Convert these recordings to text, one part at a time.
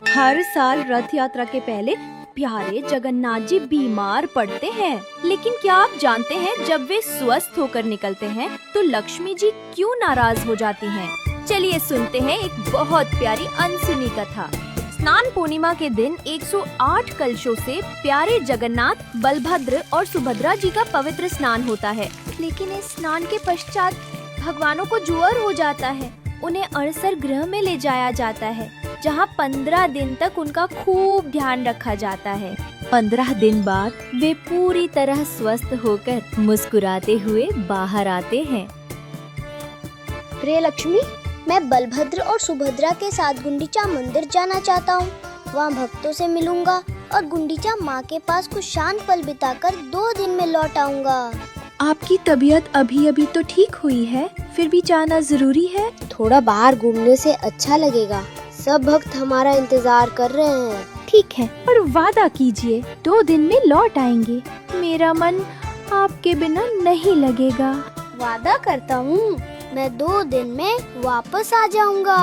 हर साल रथ यात्रा के पहले प्यारे जगन्नाथ जी बीमार पड़ते हैं, लेकिन क्या आप जानते हैं जब वे स्वस्थ होकर निकलते हैं तो लक्ष्मी जी क्यों नाराज हो जाती हैं? चलिए सुनते हैं एक बहुत प्यारी अनसुनी कथा। स्नान पूर्णिमा के दिन 108 कलशों से प्यारे जगन्नाथ, बलभद्र और सुभद्रा जी का पवित्र स्नान होता है। लेकिन इस स्नान के पश्चात भगवानों को ज्वर हो जाता है। उन्हें अड़सर गृह में ले जाया जाता है, जहाँ 15 दिन तक उनका खूब ध्यान रखा जाता है। 15 दिन बाद वे पूरी तरह स्वस्थ होकर मुस्कुराते हुए बाहर आते हैं। प्रिय लक्ष्मी, मैं बलभद्र और सुभद्रा के साथ गुंडीचा मंदिर जाना चाहता हूँ। वहाँ भक्तों से मिलूंगा और गुंडीचा माँ के पास कुछ शांत पल बिताकर 2 दिन में लौट आऊंगा। आपकी तबीयत अभी तो ठीक हुई है, फिर भी जाना जरूरी है। थोड़ा बाहर घूमने से अच्छा लगेगा। सब भक्त हमारा इंतजार कर रहे हैं। ठीक है, और वादा कीजिए 2 दिन में लौट आएंगे। मेरा मन आपके बिना नहीं लगेगा। वादा करता हूँ, मैं 2 दिन में वापस आ जाऊंगा।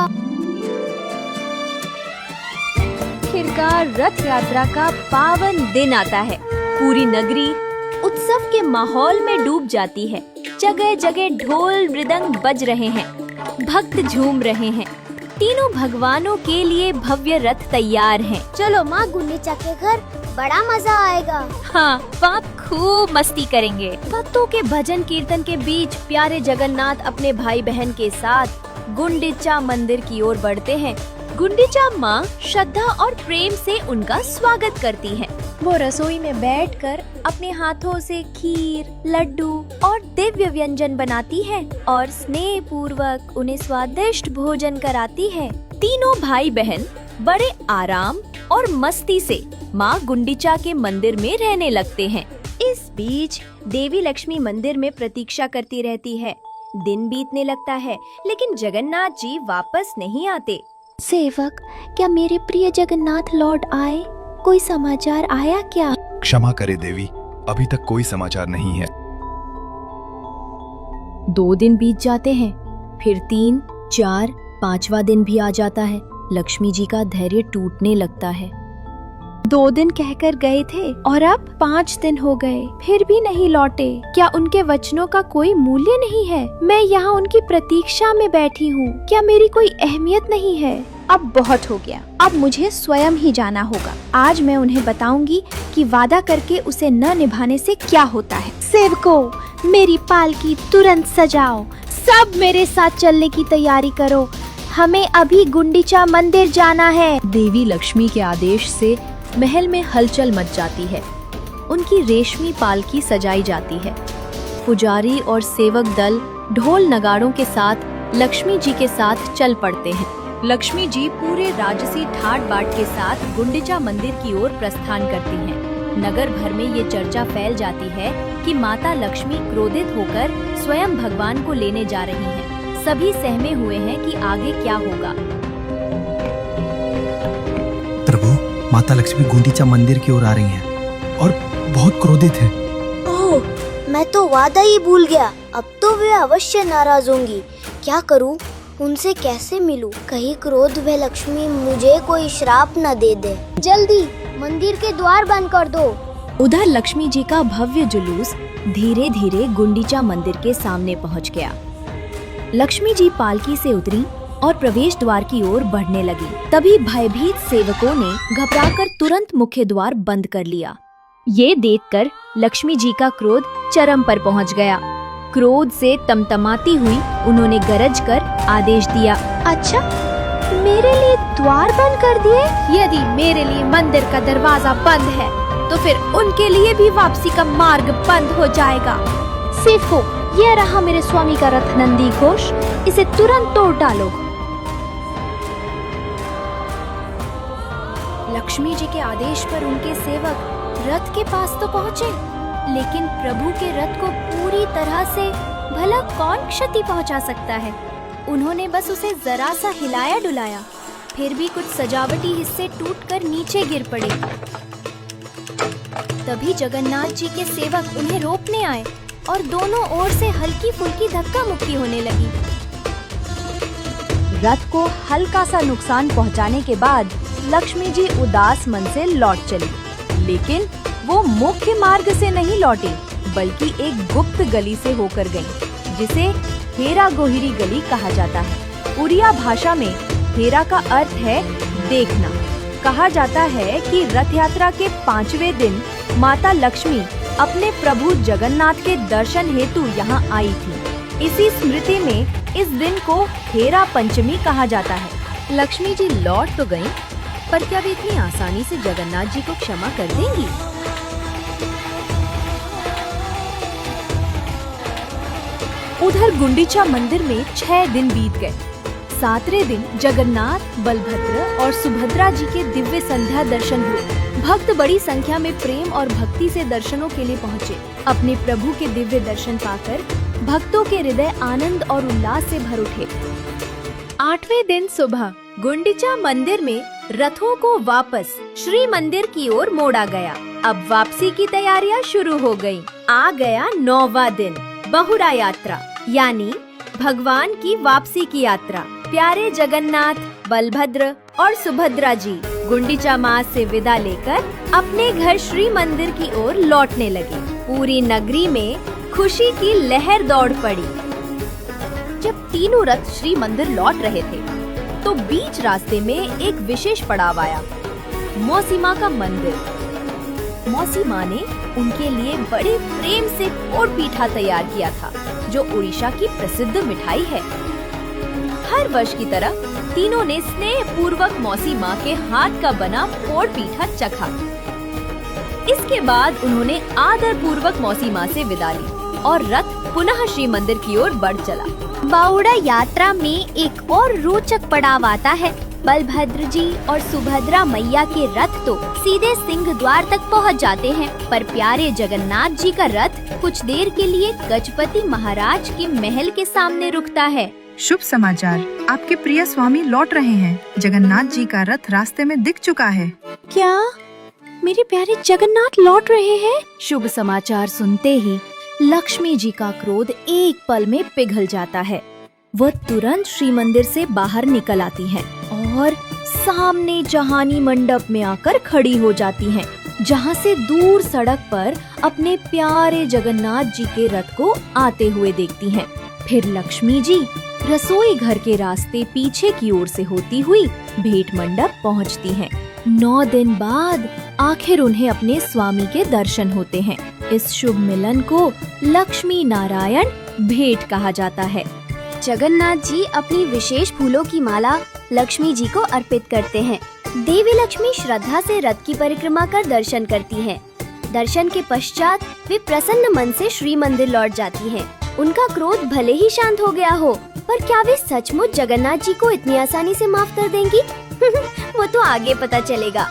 आखिरकार रथ यात्रा का पावन दिन आता है। पूरी नगरी उत्सव के माहौल में डूब जाती है। जगह जगह ढोल मृदंग बज रहे हैं, भक्त झूम रहे हैं। तीनों भगवानों के लिए भव्य रथ तैयार हैं। चलो माँ, गुंडीचा के घर बड़ा मजा आएगा। हाँ, वहाँ खूब मस्ती करेंगे। भक्तों के भजन कीर्तन के बीच प्यारे जगन्नाथ अपने भाई बहन के साथ गुंडीचा मंदिर की ओर बढ़ते हैं। गुंडीचा माँ श्रद्धा और प्रेम से उनका स्वागत करती है। वो रसोई में बैठकर अपने हाथों से खीर, लड्डू और दिव्य व्यंजन बनाती है और स्नेह पूर्वक उन्हें स्वादिष्ट भोजन कराती है। तीनों भाई बहन बड़े आराम और मस्ती से माँ गुंडीचा के मंदिर में रहने लगते हैं। इस बीच देवी लक्ष्मी मंदिर में प्रतीक्षा करती रहती है। दिन बीतने लगता है, लेकिन जगन्नाथ जी वापस नहीं आते। सेवक, क्या मेरे प्रिय जगन्नाथ लौट आए? कोई समाचार आया क्या? क्षमा करे देवी, अभी तक कोई समाचार नहीं है। 2 दिन बीत जाते हैं, फिर 3, 4, 5वां दिन भी आ जाता है। लक्ष्मी जी का धैर्य टूटने लगता है। 2 दिन कहकर गए थे और अब 5 दिन हो गए, फिर भी नहीं लौटे। क्या उनके वचनों का कोई मूल्य नहीं है? मैं यहाँ उनकी प्रतीक्षा में बैठी हूँ। क्या मेरी कोई अहमियत नहीं है? अब बहुत हो गया, अब मुझे स्वयं ही जाना होगा। आज मैं उन्हें बताऊंगी कि वादा करके उसे न निभाने से क्या होता है। सेवकों, मेरी पालकी तुरंत सजाओ। सब मेरे साथ चलने की तैयारी करो। हमें अभी गुंडीचा मंदिर जाना है। देवी लक्ष्मी के आदेश से महल में हलचल मच जाती है। उनकी रेशमी पालकी सजाई जाती है। पुजारी और सेवक दल ढोल नगाड़ों के साथ लक्ष्मी जी के साथ चल पड़ते हैं। लक्ष्मी जी पूरे राजसी ठाट बाट के साथ गुंडीचा मंदिर की ओर प्रस्थान करती हैं। नगर भर में ये चर्चा फैल जाती है कि माता लक्ष्मी क्रोधित होकर स्वयं भगवान को लेने जा रही हैं। सभी सहमे हुए हैं कि आगे क्या होगा। प्रभु, माता लक्ष्मी गुंडीचा मंदिर की ओर आ रही हैं और बहुत क्रोधित हैं। ओह, मैं तो वादा ही भूल गया। अब तो वे अवश्य नाराज होंगी। क्या करूं? उनसे कैसे मिलूं? कहीं क्रोध में लक्ष्मी मुझे कोई श्राप न दे दे। जल्दी मंदिर के द्वार बंद कर दो। उधर लक्ष्मी जी का भव्य जुलूस धीरे धीरे गुंडीचा मंदिर के सामने पहुंच गया। लक्ष्मी जी पालकी से उतरी और प्रवेश द्वार की ओर बढ़ने लगी। तभी भयभीत सेवकों ने घबराकर तुरंत मुख्य द्वार बंद कर लिया। ये देखकर लक्ष्मी जी का क्रोध चरम पर पहुंच गया। क्रोध से तमतमाती हुई उन्होंने गरज कर आदेश दिया, अच्छा, मेरे लिए द्वार बंद कर दिए? यदि मेरे लिए मंदिर का दरवाजा बंद है तो फिर उनके लिए भी वापसी का मार्ग बंद हो जाएगा। सेवकों, यह रहा मेरे स्वामी का रथ नंदी घोष, इसे तुरंत तोड़ डालो। लक्ष्मी जी के आदेश पर उनके सेवक रथ के पास तो पहुँचे, लेकिन प्रभु के रथ को पूरी तरह से भला कौन क्षति पहुंचा सकता है। उन्होंने बस उसे जरा सा हिलाया डुलाया, फिर भी कुछ सजावटी हिस्से टूटकर नीचे गिर पड़े। तभी जगन्नाथ जी के सेवक उन्हें रोकने आए और दोनों ओर से हल्की फुल्की धक्का मुक्की होने लगी। रथ को हल्का सा नुकसान पहुंचाने के बाद लक्ष्मी जी उदास मन से लौट चली, लेकिन वो मुख्य मार्ग से नहीं लौटी, बल्कि एक गुप्त गली से होकर गई, जिसे हेरा गोहिरी गली कहा जाता है। उड़िया भाषा में हेरा का अर्थ है देखना। कहा जाता है कि रथ यात्रा के 5वें दिन माता लक्ष्मी अपने प्रभु जगन्नाथ के दर्शन हेतु यहाँ आई थी। इसी स्मृति में इस दिन को हेरा पंचमी कहा जाता है। लक्ष्मी जी लौट तो गयी, पर क्या वे इतनी आसानी से जगन्नाथ जी को क्षमा कर देंगी? उधर गुंडीचा मंदिर में 6 दिन बीत गए। 7वें दिन जगन्नाथ, बलभद्र और सुभद्रा जी के दिव्य संध्या दर्शन हुए। भक्त बड़ी संख्या में प्रेम और भक्ति से दर्शनों के लिए पहुँचे। अपने प्रभु के दिव्य दर्शन पाकर भक्तों के हृदय आनंद और उल्लास से भर उठे। 8वें दिन सुबह गुंडीचा मंदिर में रथों को वापस श्री मंदिर की ओर मोड़ा गया। अब वापसी की तैयारियां शुरू हो गयी। आ गया 9वां दिन, बहुरा यात्रा, यानी भगवान की वापसी की यात्रा। प्यारे जगन्नाथ, बलभद्र और सुभद्रा जी गुंडीचा माँ से विदा लेकर अपने घर श्री मंदिर की ओर लौटने लगे। पूरी नगरी में खुशी की लहर दौड़ पड़ी। जब तीनों रथ श्री मंदिर लौट रहे थे, तो बीच रास्ते में एक विशेष पड़ाव आया, मौसी माँ का मंदिर। मौसी माँ ने उनके लिए बड़े प्रेम से पोड़ पीठा तैयार किया था, जो उड़ीसा की प्रसिद्ध मिठाई है। हर वर्ष की तरह तीनों ने स्नेह पूर्वक मौसी माँ के हाथ का बना पोड़ पीठा चखा। इसके बाद उन्होंने आदर पूर्वक मौसी माँ से विदा ली और रथ पुनः श्री मंदिर की ओर बढ़ चला। बाउड़ा यात्रा में एक और रोचक पड़ाव आता है। बलभद्र जी और सुभद्रा मैया के रथ तो सीधे सिंह द्वार तक पहुंच जाते हैं, पर प्यारे जगन्नाथ जी का रथ कुछ देर के लिए गजपति महाराज के महल के सामने रुकता है। शुभ समाचार, आपके प्रिय स्वामी लौट रहे हैं। जगन्नाथ जी का रथ रास्ते में दिख चुका है। क्या मेरे प्यारे जगन्नाथ लौट रहे हैं? शुभ समाचार सुनते ही लक्ष्मी जी का क्रोध एक पल में पिघल जाता है। वह तुरंत श्री मंदिर से बाहर निकल आती हैं और सामने जहानी मंडप में आकर खड़ी हो जाती हैं, जहां से दूर सड़क पर अपने प्यारे जगन्नाथ जी के रथ को आते हुए देखती हैं। फिर लक्ष्मी जी रसोई घर के रास्ते पीछे की ओर से होती हुई भेंट मंडप पहुंचती हैं। 9 दिन बाद आखिर उन्हें अपने स्वामी के दर्शन होते हैं। इस शुभ मिलन को लक्ष्मी नारायण भेंट कहा जाता है। जगन्नाथ जी अपनी विशेष फूलों की माला लक्ष्मी जी को अर्पित करते हैं। देवी लक्ष्मी श्रद्धा से रथ की परिक्रमा कर दर्शन करती हैं। दर्शन के पश्चात वे प्रसन्न मन से श्री मंदिर लौट जाती हैं। उनका क्रोध भले ही शांत हो गया हो, पर क्या वे सचमुच जगन्नाथ जी को इतनी आसानी से माफ कर देंगी? वो तो आगे पता चलेगा।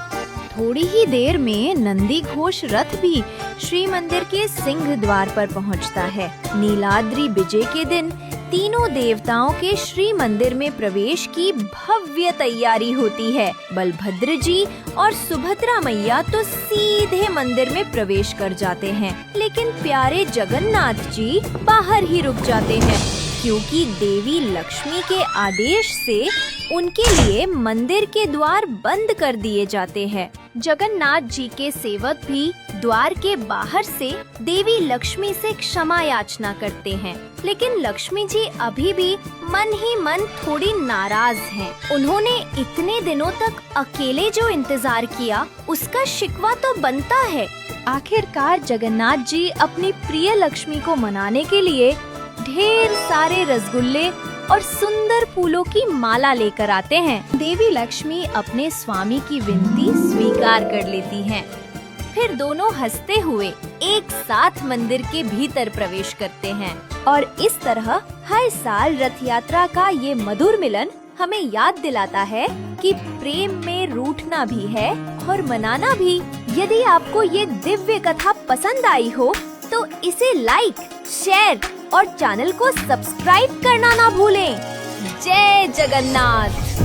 थोड़ी ही देर में नंदी घोष रथ भी श्री मंदिर के सिंह द्वार पर पहुंचता है। नीलाद्रि विजय के दिन तीनों देवताओं के श्री मंदिर में प्रवेश की भव्य तैयारी होती है। बलभद्र जी और सुभद्रा मैया तो सीधे मंदिर में प्रवेश कर जाते हैं, लेकिन प्यारे जगन्नाथ जी बाहर ही रुक जाते हैं, क्योंकि देवी लक्ष्मी के आदेश से उनके लिए मंदिर के द्वार बंद कर दिए जाते हैं। जगन्नाथ जी के सेवक भी द्वार के बाहर से देवी लक्ष्मी से क्षमा याचना करते हैं, लेकिन लक्ष्मी जी अभी भी मन ही मन थोड़ी नाराज हैं। उन्होंने इतने दिनों तक अकेले जो इंतजार किया, उसका शिकवा तो बनता है। आखिरकार जगन्नाथ जी अपनी प्रिय लक्ष्मी को मनाने के लिए ढेर सारे रसगुल्ले और सुंदर फूलों की माला लेकर आते हैं। देवी लक्ष्मी अपने स्वामी की विनती स्वीकार कर लेती हैं। फिर दोनों हंसते हुए एक साथ मंदिर के भीतर प्रवेश करते हैं और इस तरह हर साल रथ यात्रा का ये मधुर मिलन हमें याद दिलाता है कि प्रेम में रूठना भी है और मनाना भी। यदि आपको ये दिव्य कथा पसंद आई हो तो इसे लाइक, शेयर और चैनल को सब्सक्राइब करना ना भूलें। जय जगन्नाथ।